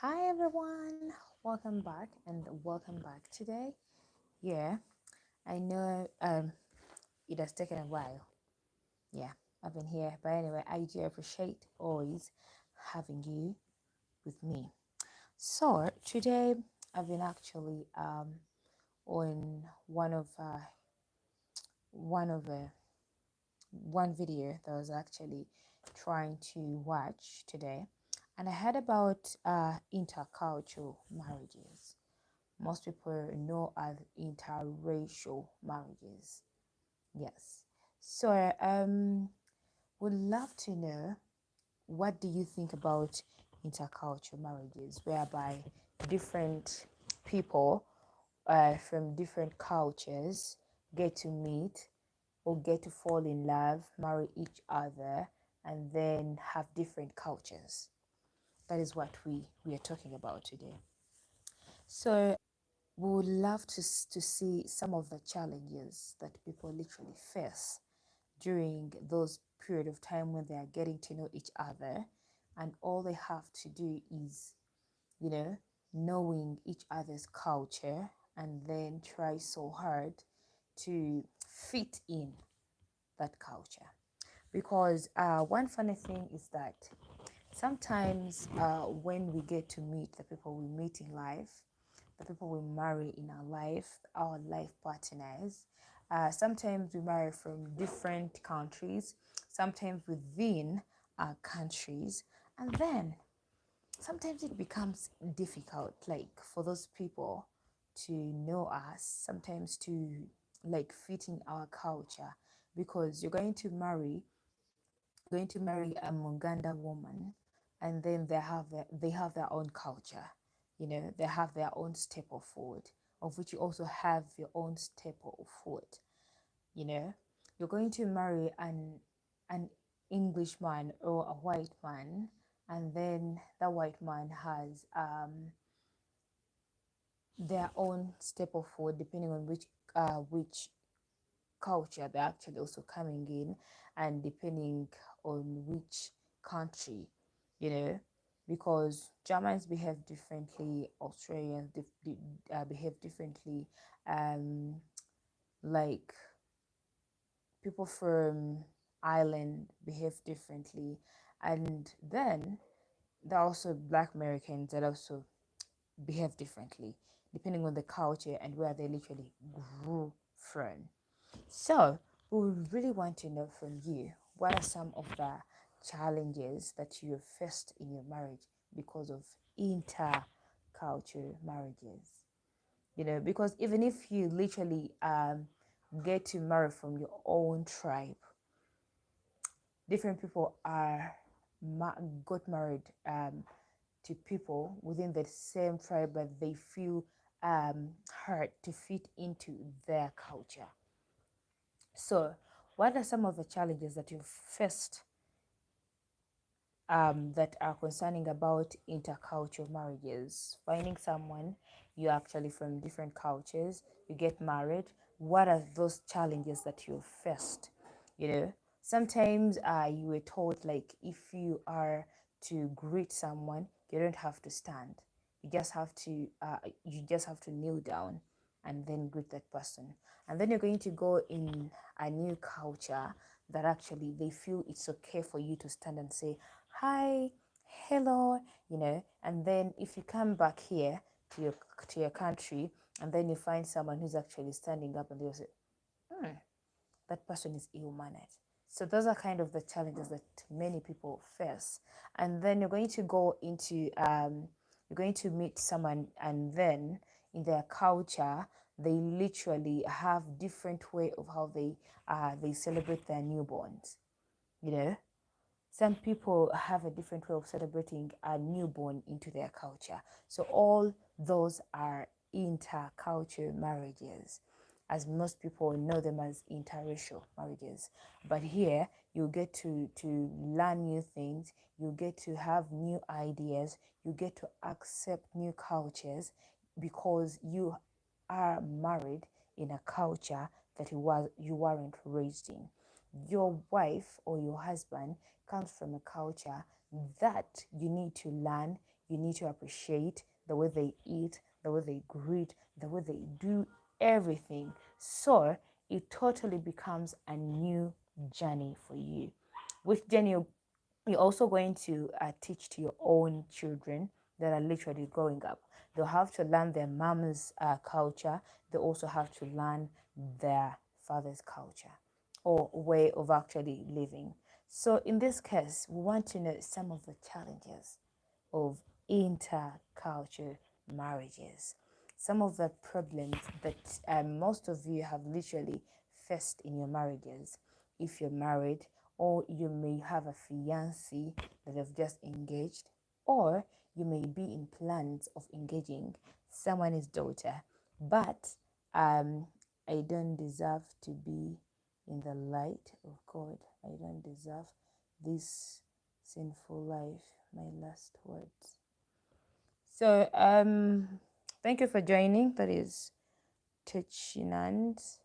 Hi everyone, welcome back and welcome back today. Yeah, I know it has taken a while. Yeah, I've been here, but anyway, I do appreciate always having you with me. So today I've been actually on one of one video that I was actually trying to watch today, and I heard about intercultural marriages. Most people know as interracial marriages. Yes. So would love to know, what do you think about intercultural marriages, whereby different people from different cultures get to meet or get to fall in love, marry each other, and then have different cultures. That is what we are talking about today. So we would love to see some of the challenges that people literally face during those period of time when they are getting to know each other, and all they have to do is, you know, knowing each other's culture, and then try so hard to fit in that culture. Because one funny thing is that sometimes when we get to meet the people we meet in life, the people we marry in our life partners, sometimes we marry from different countries, sometimes within our countries, and then sometimes it becomes difficult, like for those people to know us, sometimes to like fit in our culture, because you're going to marry a Muganda woman, and then they have their own culture. They have their own staple food, of which you also have your own staple food. You know, you're going to marry an Englishman or a white man, and then that white man has their own staple food, depending on which culture they're actually also coming in, and depending on which country, you know, because Germans behave differently, Australians behave differently, um, like people from Ireland behave differently, and then there are also Black Americans that also behave differently, depending on the culture and where they literally grew from. So, we would really want to know from you, what are some of the challenges that you have faced in your marriage because of intercultural marriages? Because even if you literally get to marry from your own tribe, different people got married to people within the same tribe, but they feel hard to fit into their culture. So, what are some of the challenges that you've faced that are concerning about intercultural marriages? Finding someone you're actually from different cultures, you get married. What are those challenges that you've faced? You know, sometimes you were told, like, if you are to greet someone, you don't have to stand. You just have to kneel down and then greet that person. And then you're going to go in a new culture that actually they feel it's okay for you to stand and say hi, hello, and then if you come back here to your country, and then you find someone who's actually standing up, and they'll say, hmm, that person is ill-mannered. So those are kind of the challenges that many people face. And then you're going to meet someone, and then in their culture, they literally have different way of how they celebrate their newborns. You know, some people have a different way of celebrating a newborn into their culture. So all those are intercultural marriages, as most people know them as interracial marriages. But here you get to learn new things, you get to have new ideas, you get to accept new cultures, because you are married in a culture that you weren't raised in. Your wife or your husband comes from a culture that you need to learn, You need to appreciate the way they eat, the way they greet, the way they do everything. So it totally becomes a new journey for you. Which journey you're also going to teach to your own children that are literally growing up. They'll have to learn their mom's culture. They also have to learn their father's culture or way of actually living. So in this case, we want to know some of the challenges of intercultural marriages, some of the problems that most of you have literally faced in your marriages if you're married, or you may have a fiancé that have just engaged, or you may be in plans of engaging someone's daughter, but um, I don't deserve to be in the light of God. I don't deserve this sinful life. My last words. So, thank you for joining. That is Tuchinand.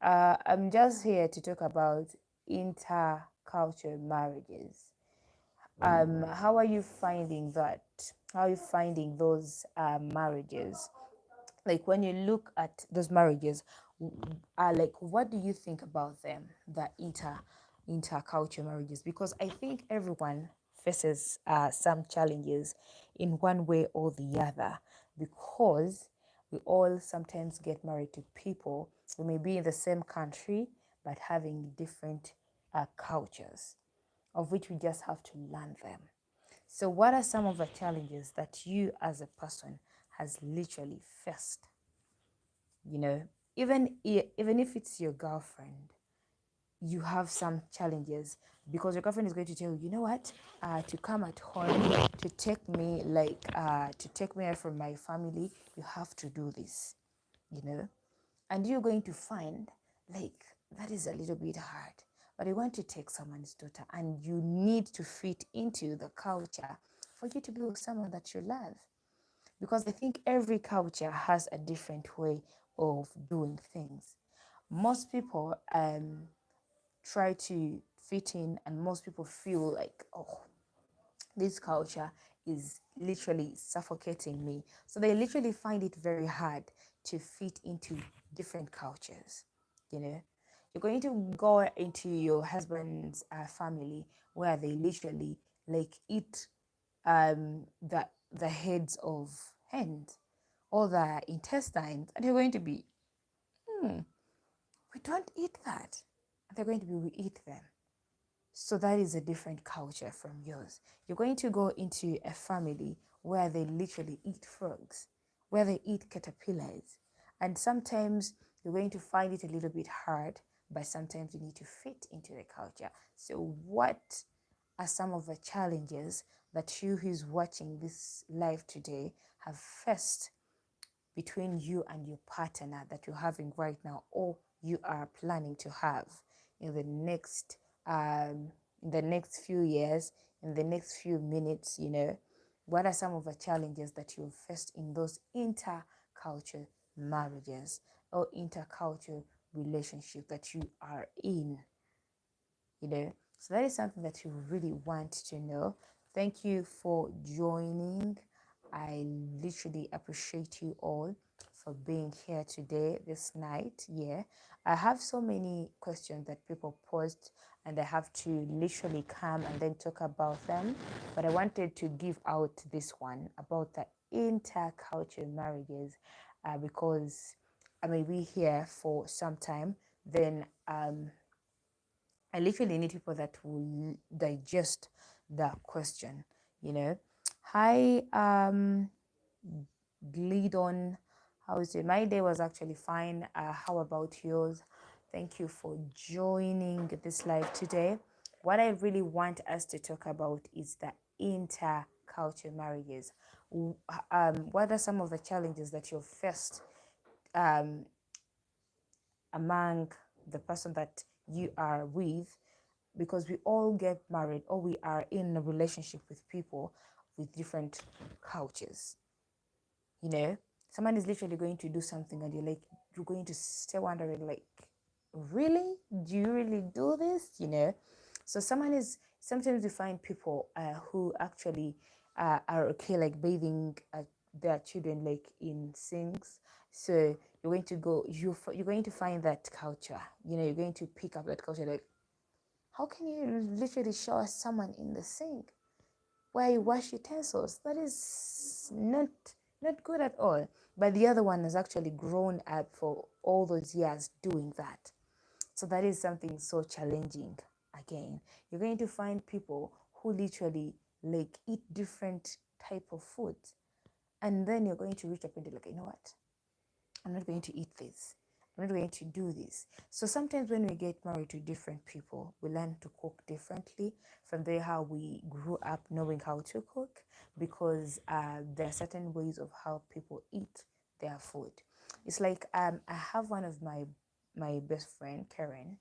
I'm just here to talk about intercultural marriages. How are you finding that? How are you finding those marriages? Like when you look at those marriages, like what do you think about them? The intercultural marriages, because I think everyone faces some challenges in one way or the other, because we all sometimes get married to people who may be in the same country but having different cultures, of which we just have to learn them. So, what are some of the challenges that you as a person has literally faced? You know, even if it's your girlfriend, you have some challenges because your girlfriend is going to tell you, you know what, to come at home to take me, like to take me out from my family, you have to do this, you know, and you're going to find like that is a little bit hard. But you want to take someone's daughter, and you need to fit into the culture for you to be with someone that you love, because I think every culture has a different way of doing things. Most people try to fit in, and most people feel like, oh, this culture is literally suffocating me. So they literally find it very hard to fit into different cultures. You know, you're going to go into your husband's family where they literally like eat the heads of hens or the intestines, and you're going to be, we don't eat that. And they're going to be, we eat them. So that is a different culture from yours. You're going to go into a family where they literally eat frogs, where they eat caterpillars. And sometimes you're going to find it a little bit hard, but sometimes you need to fit into the culture. So, what are some of the challenges that you who's watching this live today have faced between you and your partner that you're having right now, or you are planning to have in the next few years, in the next few minutes? You know, what are some of the challenges that you've faced in those intercultural marriages or intercultural relationship that you are in? You know, so that is something that you really want to know. Thank you for joining. I literally appreciate you all for being here today, this night. Yeah, I have so many questions that people posed, and I have to literally come and then talk about them. But I wanted to give out this one about the intercultural marriages because I may be here for some time. Then I literally need people that will digest that question, you know. Hi, Glidon. How is it? My day was actually fine. How about yours? Thank you for joining this live today. What I really want us to talk about is the intercultural marriages. What are some of the challenges that you've faced um, among the person that you are with, because we all get married or we are in a relationship with people with different cultures. You know, someone is literally going to do something and you're going to stay wondering, like, really? Do you really do this? You know? So someone is Sometimes we find people who actually are okay like bathing their children like in sinks. So you're going to go, you're going to find that culture, you know, you're going to pick up that culture. Like, how can you literally shower someone in the sink where you wash utensils? That is not good at all. But the other one has actually grown up for all those years doing that. So that is something so challenging. Again, you're going to find people who literally like eat different type of food, and then you're going to reach a point like, you know what, I'm not going to eat this. I'm not going to do this. So sometimes when we get married to different people, we learn to cook differently. From there, how we grew up knowing how to cook, because there are certain ways of how people eat their food. It's like I have one of my best friend, Karen.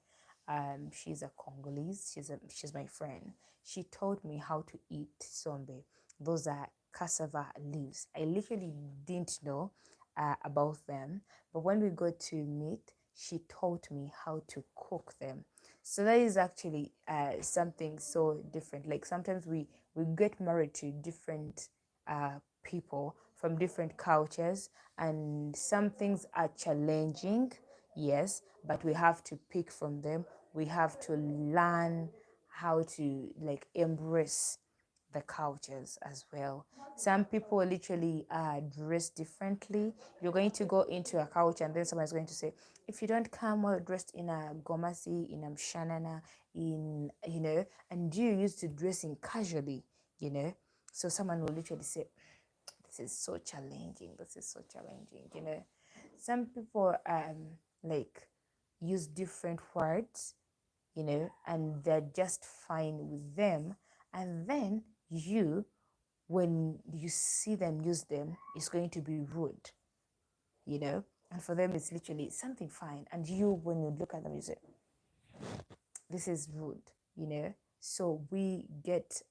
She's a Congolese. She's my friend. She taught me how to eat sombe. Those are cassava leaves. I literally didn't know about them. But when we got to meet, she taught me how to cook them. So that is actually something so different. Like sometimes we get married to different people from different cultures, and some things are challenging, yes, but we have to pick from them. We have to learn how to like embrace the cultures as well. Some people literally dress differently. You're going to go into a culture and then someone's going to say, if you don't come well dressed in a gomasi, in a mshanana, in, you know, and you used to dressing casually, you know. So someone will literally say, this is so challenging. This is so challenging, you know. Some people like use different words, you know, and they're just fine with them. And then you, when you see them use them, it's going to be rude, you know. And for them, it's literally something fine. And you, when you look at them, you say, this is rude, you know. So we get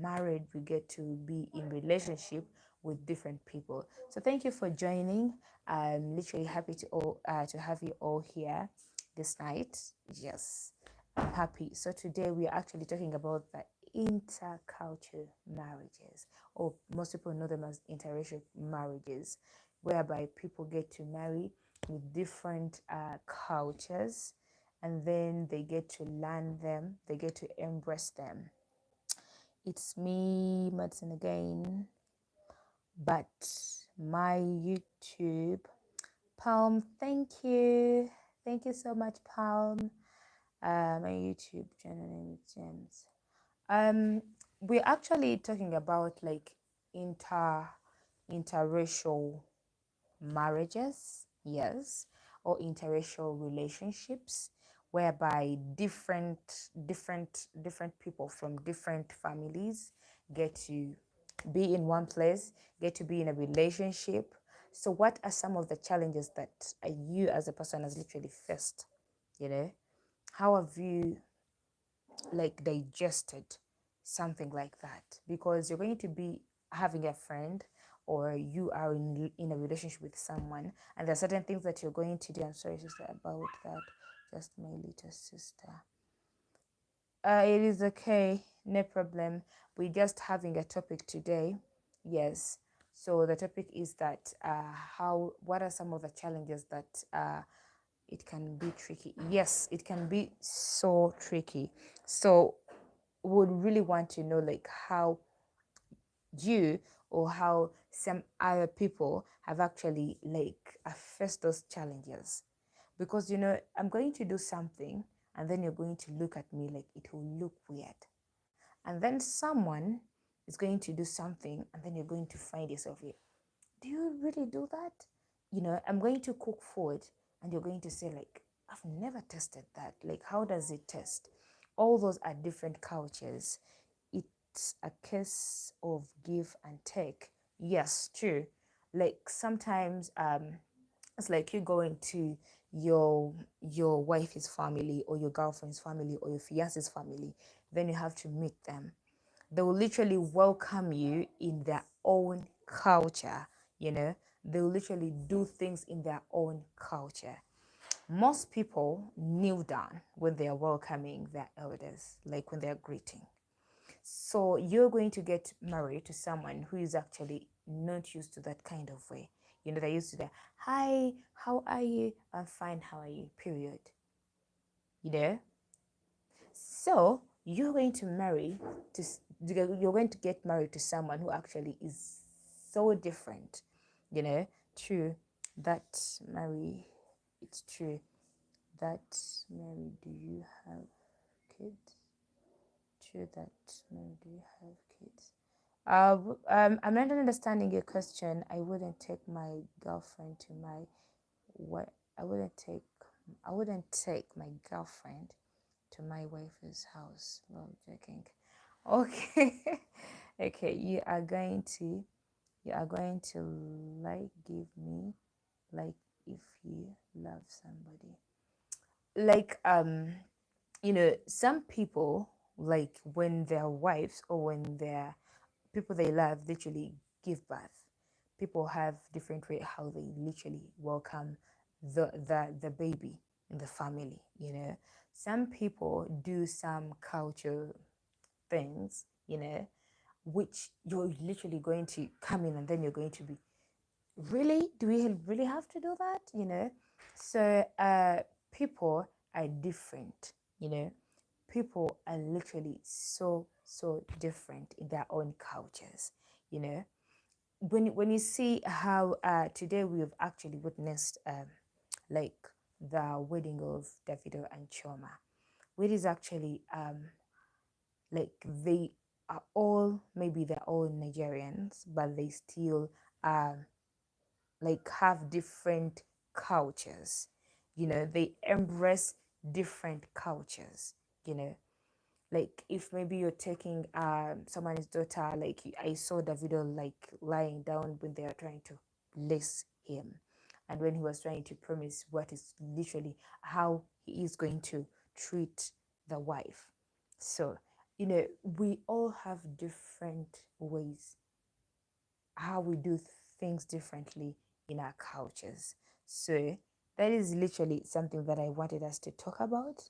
married, we get to be in relationship with different people. So thank you for joining. I'm literally happy to have you all here this night. Yes, I'm happy. So today we are actually talking about the intercultural marriages, or most people know them as interracial marriages, whereby people get to marry with different cultures, and then they get to learn them, they get to embrace them. It's me, Madison again, but my YouTube, Palm, thank you. Thank you so much, Palm. My YouTube channel name is James. We're actually talking about like interracial marriages, yes, or interracial relationships, whereby different people from different families get to be in one place, get to be in a relationship. So what are some of the challenges that you as a person has literally faced, you know? How have you like digested something like that? Because you're going to be having a friend, or you are in a relationship with someone, and there are certain things that you're going to do. I'm sorry, sister, about that. Just my little sister. It is okay, no problem. We're just having a topic today. Yes. So the topic is that what are some of the challenges that it can be tricky? Yes, it can be so tricky. So would really want to know like how you or how some other people have actually like faced those challenges. Because you know, I'm going to do something and then you're going to look at me like it will look weird. And then someone is going to do something and then you're going to find yourself here. Do you really do that? You know, I'm going to cook food and you're going to say like, I've never tested that. Like, how does it taste? All those are different cultures. It's a case of give and take. Yes, true. Like sometimes it's like you going to your wife's family or your girlfriend's family or your fiance's family, then you have to meet them. They will literally welcome you in their own culture, you know. They will literally do things in their own culture. Most people kneel down when they are welcoming their elders, like when they are greeting. So you're going to get married to someone who is actually not used to that kind of way. They're used to the hi, how are you? I'm fine, how are you? Period. You know? So you're going to you're going to get married to someone who actually is so different, you know. True that, Mary, it's true that, Mary, do you have kids? True that, Mary, do you have kids? I'm not understanding your question. I wouldn't take my girlfriend to my what? I wouldn't take my girlfriend to my wife's house. Lol, joking. Okay. Okay, you are going to like give me like if you love somebody. Like some people, like when their wives or when their people they love literally give birth, people have different way how they literally welcome the baby in the family. Some people do some culture things, which you're literally going to come in and then you're going to be, really, do we really have to do that? So people are different. People are literally so different in their own cultures. When you see how today we have actually witnessed like the wedding of Davido and Choma, which is actually like they are all, maybe they're all Nigerians, but they still like have different cultures. They embrace different cultures. you know like if maybe you're taking someone's daughter, like I saw the video like lying down when they are trying to bless him, and when he was trying to promise what is literally how he is going to treat the wife. So we all have different ways how we do things differently in our cultures. So that is literally something that I wanted us to talk about: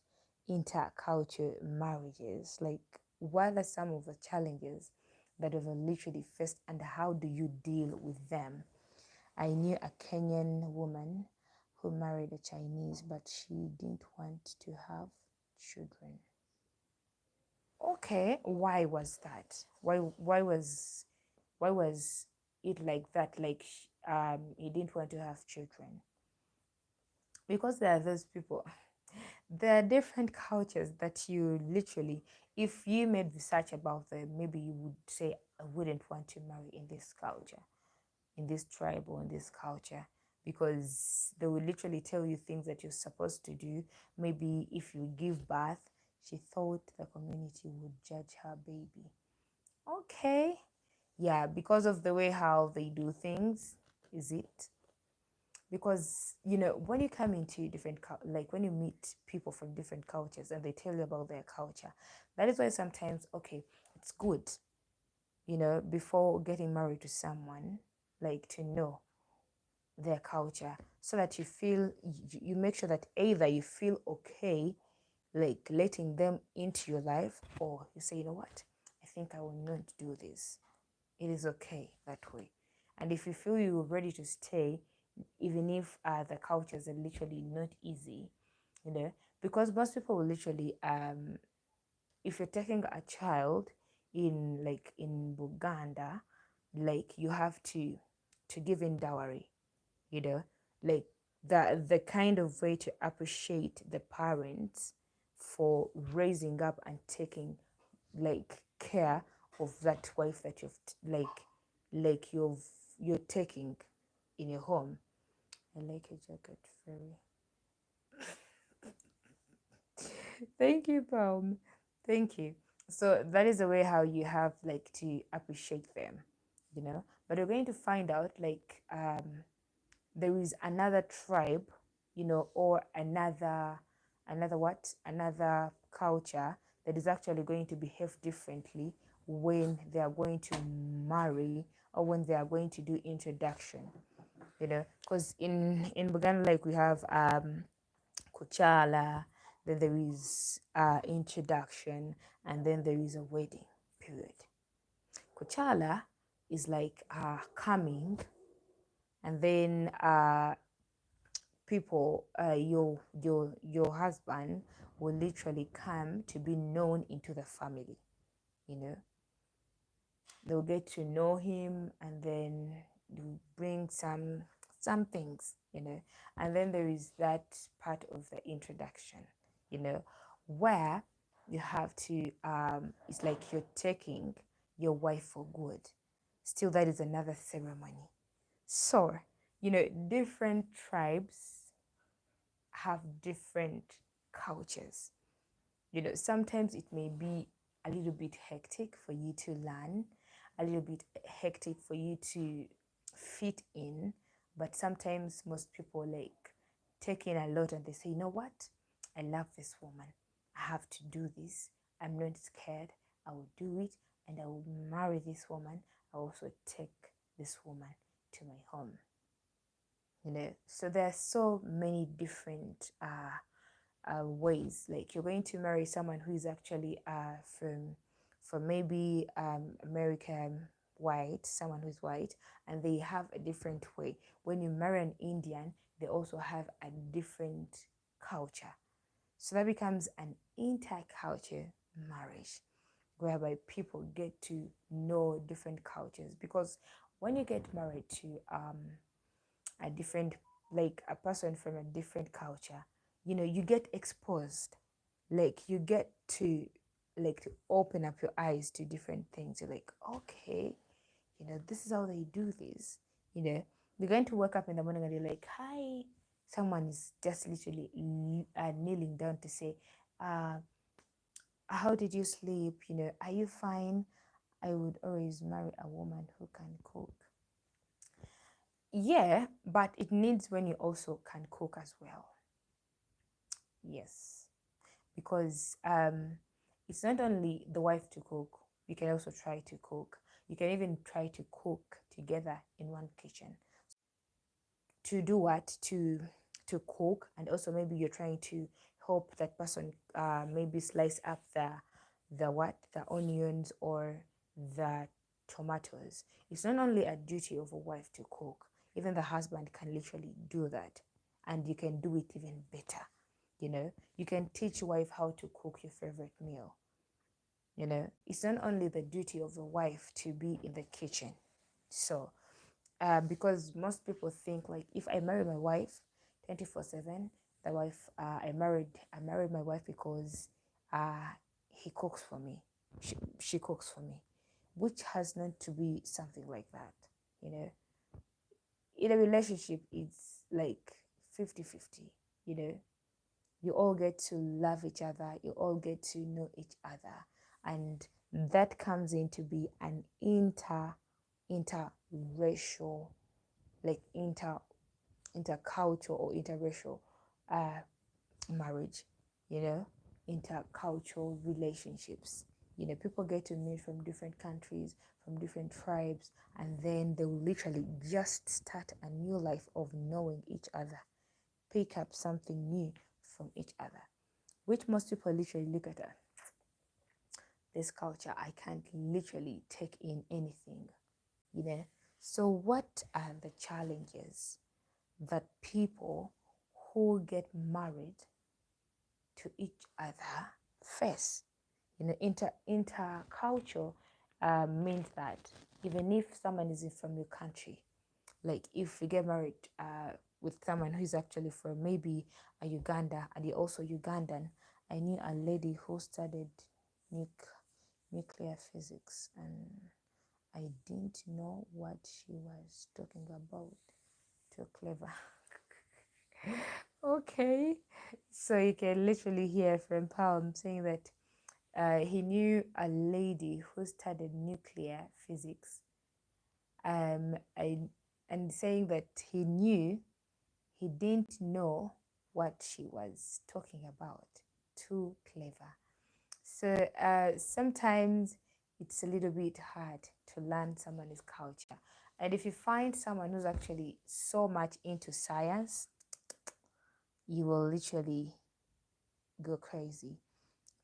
interculture marriages. Like, what are some of the challenges that we've literally faced, and how do you deal with them? I knew a Kenyan woman who married a Chinese, but she didn't want to have children. Okay, why was that? Why was it like that? Like, he didn't want to have children? Because there are those people. There are different cultures that you literally, if you made research about them, maybe you would say, I wouldn't want to marry in this culture, in this tribe, or in this culture, because they will literally tell you things that you're supposed to do. Maybe if you give birth, she thought the community would judge her baby. Okay. Yeah, because of the way how they do things, is it? Because when you come into different like when you meet people from different cultures and they tell you about their culture, that is why sometimes, okay, it's good, before getting married to someone, like to know their culture, so that you make sure that either you feel okay like letting them into your life, or you say, you know what, I think I will not do this. It is okay that way. And if you feel you're ready to stay, even if the cultures are literally not easy, you know, because most people will literally, if you're taking a child in Buganda, like you have to give in dowry, you know, like the kind of way to appreciate the parents for raising up and taking like care of that wife that you're taking in your home. I like your jacket very. Thank you, Palm. Thank you. So that is the way how you have like to appreciate them, But you're going to find out like there is another tribe, or another culture that is actually going to behave differently when they are going to marry, or when they are going to do introduction. Because in Buganda, like, we have Kuchala, then there is introduction, and then there is a wedding. period. Coachella is like coming, and then people, your husband will literally come to be known into the family. You know, they'll get to know him, and then you bring some things, you know, and then there is that part of the introduction, you know, where you have to it's like you're taking your wife for good. Still, that is another ceremony. So, you know, different tribes have different cultures. You know, sometimes it may be a little bit hectic for you to learn, a little bit hectic for you to fit in, but sometimes most people like take in a lot and they say, you know what, I love this woman, I have to do this, I'm not scared, I will do it, and I will marry this woman, I also take this woman to my home. You know, so there are so many different ways. Like, you're going to marry someone who is actually from maybe American white, someone who's white, and they have a different way. When you marry an Indian, they also have a different culture. So that becomes an interculture marriage, whereby people get to know different cultures. Because when you get married to a different, like a person from a different culture, you know, you get exposed, like you get to like to open up your eyes to different things. You're like, okay, you know, this is how they do this. You know, you're going to wake up in the morning and you're like, hi, someone is just literally kneeling down to say, how did you sleep, you know, are you fine? I would always marry a woman who can cook. Yeah, but it needs when you also can cook as well. Yes, because it's not only the wife to cook, you can also try to cook. You can even try to cook together in one kitchen. To do what? To cook, and also maybe you're trying to help that person maybe slice up the onions or the tomatoes. It's not only a duty of a wife to cook, even the husband can literally do that, and you can do it even better. You know, you can teach wife how to cook your favorite meal. You know, it's not only the duty of the wife to be in the kitchen. So because most people think like, if I marry my wife 24/7, the wife I married my wife because he cooks for me, she cooks for me, which has not to be something like that. You know, in a relationship it's like 50-50. You know, you all get to love each other, you all get to know each other, and that comes in to be an interracial, like intercultural or interracial uh marriage, you know, intercultural relationships. You know, people get to meet from different countries, from different tribes, and then they will literally just start a new life of knowing each other, pick up something new from each other, which most people literally look at this culture, I can't literally take in anything, you know. So what are the challenges that people who get married to each other face? You know, interculture means that even if someone is from your country, like if you get married with someone who's actually from maybe a Uganda and you're also Ugandan. I knew a lady who studied nuclear physics, and I didn't know what she was talking about. Too clever. Okay, so you can literally hear from Palm saying that he knew a lady who studied nuclear physics, I, and saying that he didn't know what she was talking about. Too clever. So sometimes it's a little bit hard to learn someone's culture. And if you find someone who's actually so much into science, you will literally go crazy.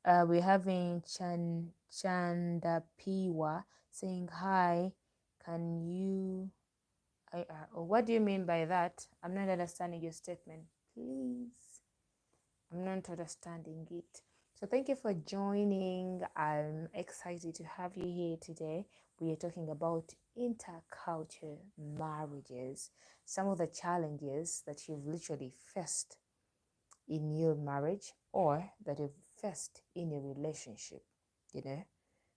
We're having Chandapiwa saying hi. Can you? What do you mean by that? I'm not understanding your statement. Please, I'm not understanding it. So thank you for joining. I'm excited to have you here today. We are talking about intercultural marriages, some of the challenges that you've literally faced in your marriage or that you've faced in a relationship, you know,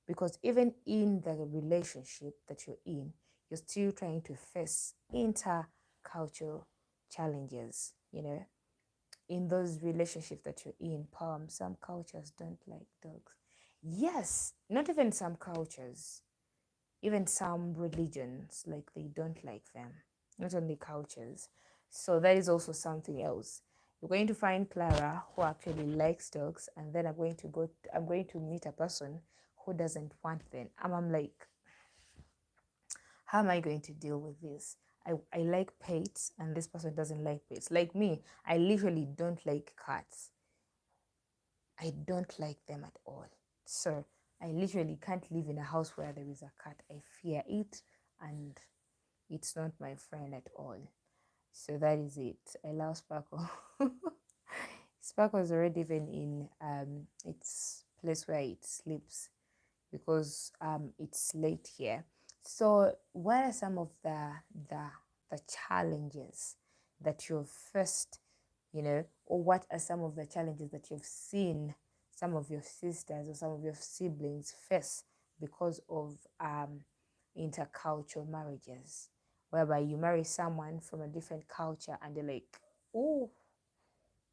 because even in the relationship that you're in, you're still trying to face intercultural challenges, you know. In those relationships that you're in, Palm, some cultures don't like dogs. Yes, not even some cultures, even some religions, like they don't like them, not only cultures. So that is also something else. You're going to find Clara who actually likes dogs, and then I'm going to meet a person who doesn't want them. And I'm like, how am I going to deal with this? I like pets and this person doesn't like pets. Like me, I literally don't like cats. I don't like them at all. So I literally can't live in a house where there is a cat. I fear it and it's not my friend at all. So that is it. I love Sparkle. Sparkle is already even in its place where it sleeps because it's late here. So what are some of the the challenges that you've faced, you know, or what are some of the challenges that you've seen some of your sisters or some of your siblings face because of intercultural marriages, whereby you marry someone from a different culture and they're like, oh,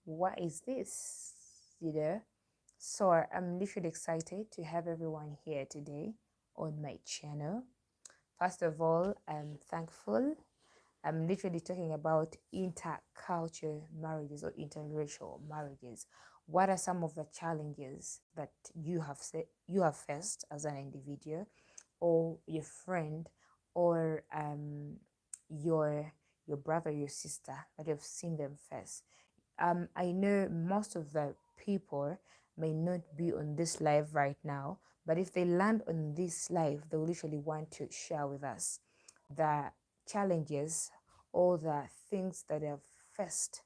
what is this? You know? So I'm literally excited to have everyone here today on my channel. First of all, I'm thankful. I'm literally talking about intercultural marriages or interracial marriages. What are some of the challenges that you have faced as an individual, or your friend, or your brother, your sister that you've seen them face? I know most of the people may not be on this live right now, but if they land on this live, they'll literally want to share with us the challenges or the things that they've faced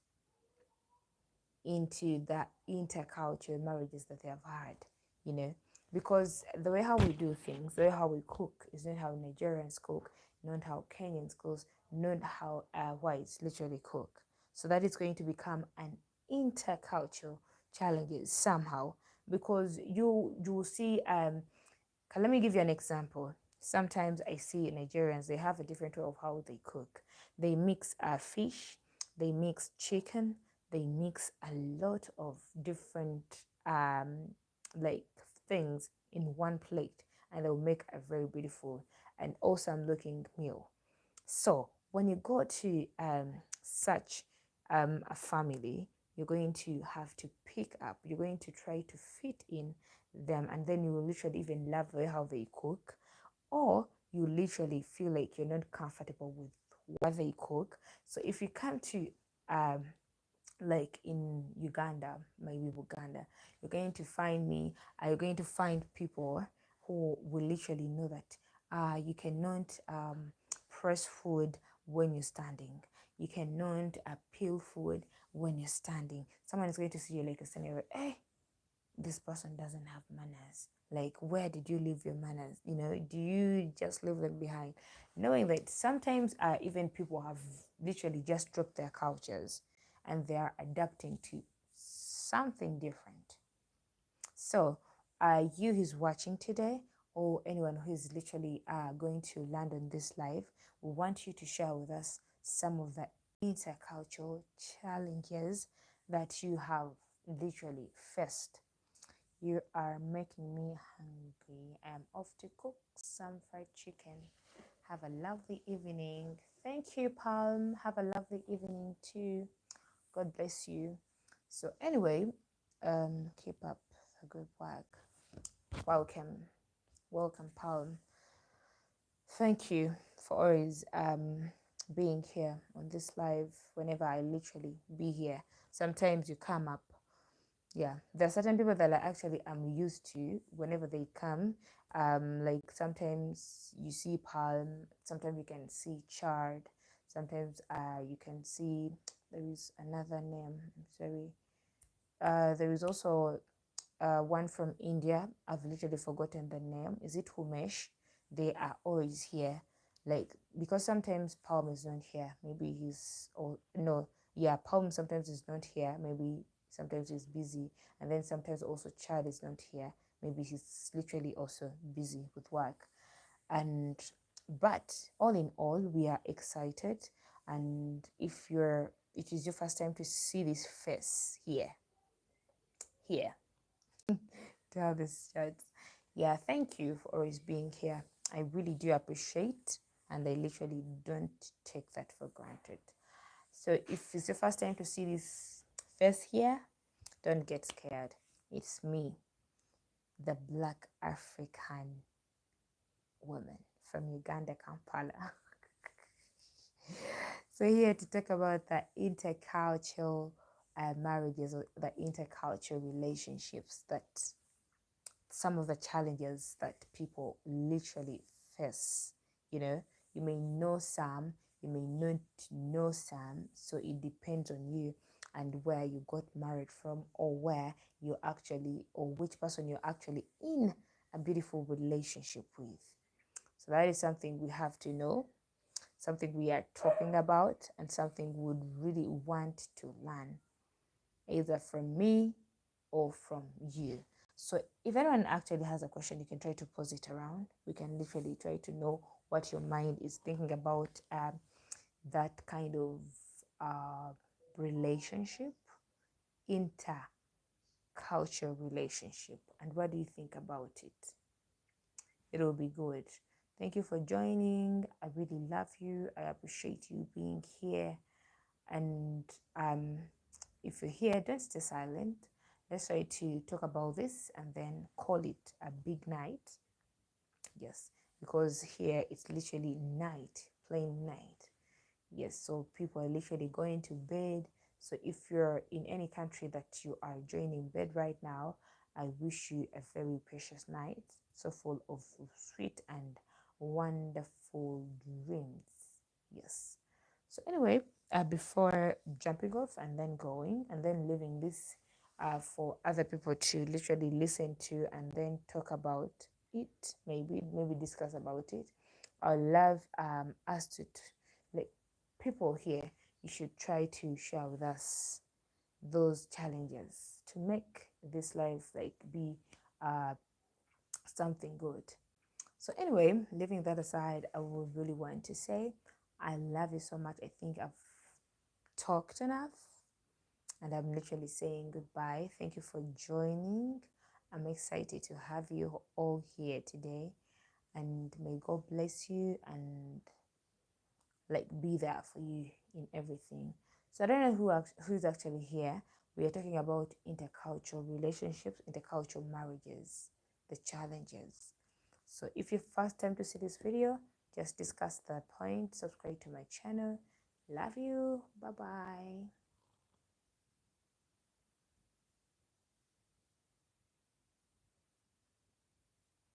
into the intercultural marriages that they have had, you know, because the way how we do things, the way how we cook is not how Nigerians cook, not how Kenyans cook, not how whites literally cook. So that is going to become an intercultural challenges somehow, because you will see let me give you an example. Sometimes I see Nigerians, they have a different way of how they cook. They mix fish, they mix chicken, they mix a lot of different like things in one plate, and they'll make a very beautiful and awesome looking meal. So when you go to such a family, you're going to have to pick up, you're going to try to fit in them, and then you will literally even love how they cook, or you literally feel like you're not comfortable with what they cook. So if you come to um, like in Uganda, maybe Uganda, you're going to find me, you're going to find people who will literally know that you cannot press food when you're standing. You cannot peel food when you're standing. Someone is going to see you like a scenario, hey, this person doesn't have manners. Like, where did you leave your manners? You know, do you just leave them behind? Knowing that sometimes even people have literally just dropped their cultures and they are adapting to something different. So, you who's watching today, or anyone who is literally going to land on this live, we want you to share with us some of the intercultural challenges that you have literally faced. You are making me hungry. I'm off to cook some fried chicken. Have a lovely evening. Thank you, Palm. Have a lovely evening too. God bless you. So anyway, keep up the good work. Welcome. Welcome, Palm. Thank you for always being here on this live whenever I literally be here. Sometimes you come up, Yeah, there are certain people that actually I'm used to whenever they come. Like sometimes you see palm, sometimes you can see chard, sometimes you can see there is another name. I'm sorry. There is also one from India. I've literally forgotten the name. Is it Humesh? They are always here. Like, because sometimes Palm is not here. Maybe he's, or no, yeah, Palm sometimes is not here. Maybe sometimes he's busy. And then sometimes also Chad is not here. Maybe he's literally also busy with work. And, but all in all, we are excited. And if it is your first time to see this face here, to have this chat. Yeah, thank you for always being here. I really do appreciate, and I literally don't take that for granted. So if it's your first time to see this face here, don't get scared. It's me, the Black African woman from Uganda, Kampala. So here to talk about the intercultural marriages or the intercultural relationships, that some of the challenges that people literally face. You know, you may know some, you may not know some, so it depends on you and where you got married from, or where you actually, or which person you're actually in a beautiful relationship with. So that is something we have to know, something we are talking about, and something we would really want to learn, either from me or from you. So if anyone actually has a question, you can try to pose it around. We can literally try to know what your mind is thinking about that kind of uh, relationship, intercultural relationship, and what do you think about it? It will be good. Thank you for joining. I really love you. I appreciate you being here. And if you're here, don't stay silent. Let's try to talk about this and then call it a big night. Yes, because here it's literally night, plain night. Yes, so people are literally going to bed. So if you're in any country that you are joining bed right now, I wish you a very precious night, so full of sweet and wonderful dreams. Yes. So anyway, before jumping off and then going and then leaving this for other people to literally listen to and then talk about it, maybe discuss about it. I love us to like people here. You should try to share with us those challenges to make this life like be uh, something good. So anyway, leaving that aside, I would really want to say I love you so much. I think I've talked enough and I'm literally saying goodbye. Thank you for joining. I'm excited to have you all here today, and may God bless you and like be there for you in everything. So I don't know who's actually here. We are talking about intercultural relationships, intercultural marriages, the challenges. So if you're first time to see this video, just discuss that point. Subscribe to my channel. Love you. Bye bye.